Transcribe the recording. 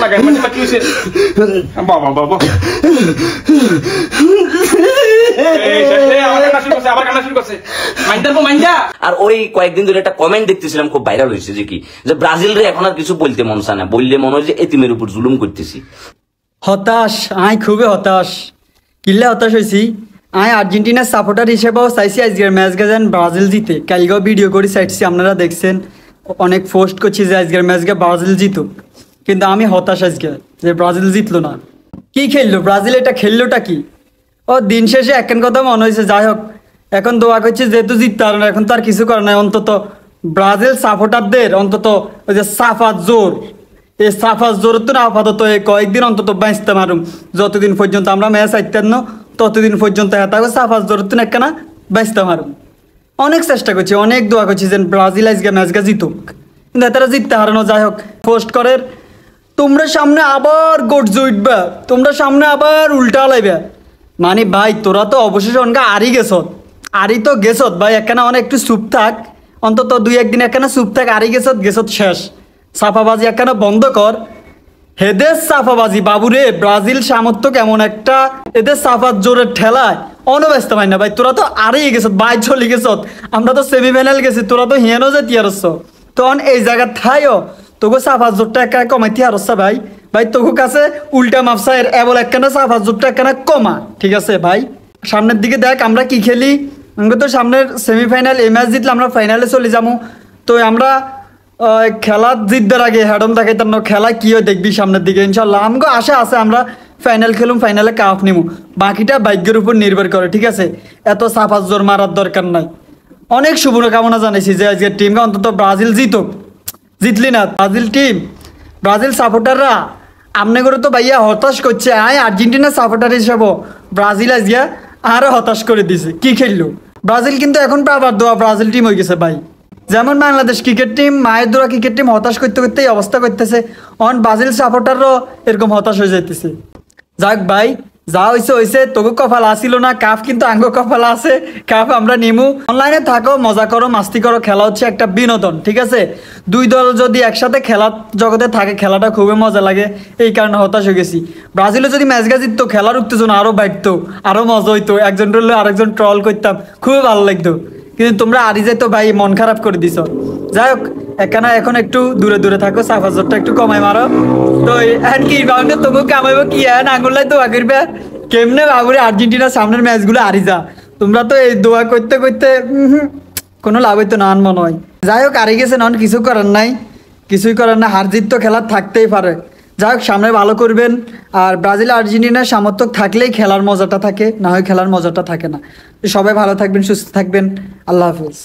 না কেন কি হইছে বাবা বাবা আর ওই কয়েকদিন ধরে একটা কমেন্ট দেখতেছিলাম খুব ভাইরাল হয়েছে যে কি যে ব্রাজিল রে এখন আর কিছু বলতে মন চায় না, বললে মনে হয় যে এতিমের উপর জুলুম করতেছি। হতাশ, আই খুবই হতাশ। কিল্লা হতাশ হয়েছি। আই আর্জেন্টিনার সাপোর্টার হিসেবেও চাইছি আজকের ম্যাচ যেন ব্রাজিল জিতে। কালকেও ভিডিও করে চাইছি, আপনারা দেখছেন, অনেক পোস্ট করছি যে আজকের ম্যাচকে ব্রাজিল জিতুক, কিন্তু আমি হতাশ আজকে যে ব্রাজিল জিতলো না। কি খেললো ব্রাজিল, এটা খেললোটা কি? ও দিন শেষে একখান কথা মনে হয়েছে, যাই হোক এখন দোয়া করছে যেহেতু জিততে পারে না, এখন তার কিছু করে নাই। অন্তত ব্রাজিল সাপোর্টারদের অন্তত ওই যে সাফাত জোর, এই সাফাত জোর তো না আপাতত এই কয়েকদিন অন্তত বাঁচতে পারুম, যতদিন পর্যন্ত আমরা ম্যাচ আইতেন না ততদিন পর্যন্ত তাকে সাফাত জোর তো একখানা বাঁচতে পারুম। অনেক চেষ্টা করছি, অনেক দোয়া করছি যে ব্রাজিল আজকে ম্যাচটা জিতুক, কিন্তু তারা জিততে হারানো। যাই হোক পোস্ট করে তোমরা সামনে আবার গোট জুটবা, তোমরা সামনে আবার উল্টা লাইবে। মানে ভাই তোরা তো অবশেষে অনকা আরি গেছত, আরি তো গেছত ভাই, একখানা অনেক একটু চুপ থাক, অন্তত দুই একদিন একখানা চুপ থাক। আরি গেছত গেছত শেষ, সাফাবাজি একখানা বন্ধ কর। হেদের সাফাবাজি বাবুরে, ব্রাজিল সামর্থ্য কেমন একটা, এদের সাফাত জোরের ঠেলায় অনব্যস্ত পাই না ভাই। তোরা তো আরেই গেছত, বাই চলে গেছত, আমরা তো সেমিফাইনাল গেছি, তোরা তো হিয়ানো যে তিয়ারছ। তখন এই জায়গা থাইও তোকে সাফাত জোরটা একটা কমাইতে হারছা ভাই। ভাই তোকে কাছে উল্টা মাপসায়ের এবল একখানা সাফাত জোরটা একখানা কমা, ঠিক আছে ভাই? সামনের দিকে দেখ আমরা কি খেলি। আমরা তো সামনের সেমিফাইনাল, এই ম্যাচ জিতলে আমরা ফাইনালে চলে যাবো। তো আমরা খেলা জিতবার আগে হ্যাডম দেখাইতাম না, খেলা কি হয় দেখবি সামনের দিকে ইনশাল্লাহ। আমাকে আশা আছে আমরা ফাইনাল খেলুম, ফাইনালে কাপ নিমু, বাকিটা ভাগ্যের উপর নির্ভর করে, ঠিক আছে? এত সাফাত জোর মারার দরকার নাই। অনেক শুভকামনা জানাইছি যে আজকের টিমকে অন্তত ব্রাজিল জিতুক। জিতলি না ব্রাজিল টিম, ব্রাজিল সাপোর্টাররা আমনে করে তো ভাইয়া হতাশ করছে। আয় আর্জেন্টিনার সাপোর্টার হিসাবে ব্রাজিল আজকে আরও হতাশ করে দিছে। কি খেললো ব্রাজিল, কিন্তু এখন আবার দোয়া ব্রাজিল টিম হয়ে গেছে ভাই। যেমন বাংলাদেশ ক্রিকেট টিম, মায়ের দোয়া ক্রিকেট টিম হতাশ করতে করতে এই অবস্থা করতেছে, অন ব্রাজিল সাপোর্টারও এরকম হতাশ হয়ে যাইতেছে। যাক ভাই, যা হয়েছে হয়েছে, তোকে কপাল আসিল না, কাপ কিন্তু আঙ্গ কপাল আছে, কাপ আমরা নিমু। অনলাইনে থাকো, মজা করো, মাস্তি করো, খেলা হচ্ছে একটা বিনোদন, ঠিক আছে? দুই দল যদি একসাথে খেলার জগতে থাকে খেলাটা খুবই মজা লাগে, এই কারণে হতাশ হয়ে গেছি। ব্রাজিলে যদি ম্যাচ জিততো, খেলার উত্তেজনা আরও বাড়তো, আরও মজা হইতো, একজন রইলে আরেকজন ট্রল করতাম, খুবই ভালো লাগতো। কিন্তু তোমরা আরি যাইতো ভাই, মন খারাপ করে দিছ। যাই হোক এখানে এখন একটু দূরে দূরে থাকো, সাফাজরটা একটু কমাই মারো। তো এখন কি বাউন্ডে তবু কামাইব কি এখন আঙুল্লাই দোয়া করবে কেমনে বাবুরে আর্জেন্টিনার সামনের ম্যাচগুলো হারি যা। তোমরা তো এই দোয়া করতে করতে কোনো লাভ হইতো না মনে হয়। যাই হোক হারিয়ে গেছে, নন কিছু করার নাই, কিছুই করার না, হার জিত তো খেলার থাকতেই পারে। যাই হোক সামনে ভালো করবেন। আর ব্রাজিল আর্জেন্টিনার সামর্থ্য থাকলেই খেলার মজাটা থাকে, না হয় খেলার মজাটা থাকে না। সবাই ভালো থাকবেন, সুস্থ থাকবেন, আল্লাহ হাফেজ।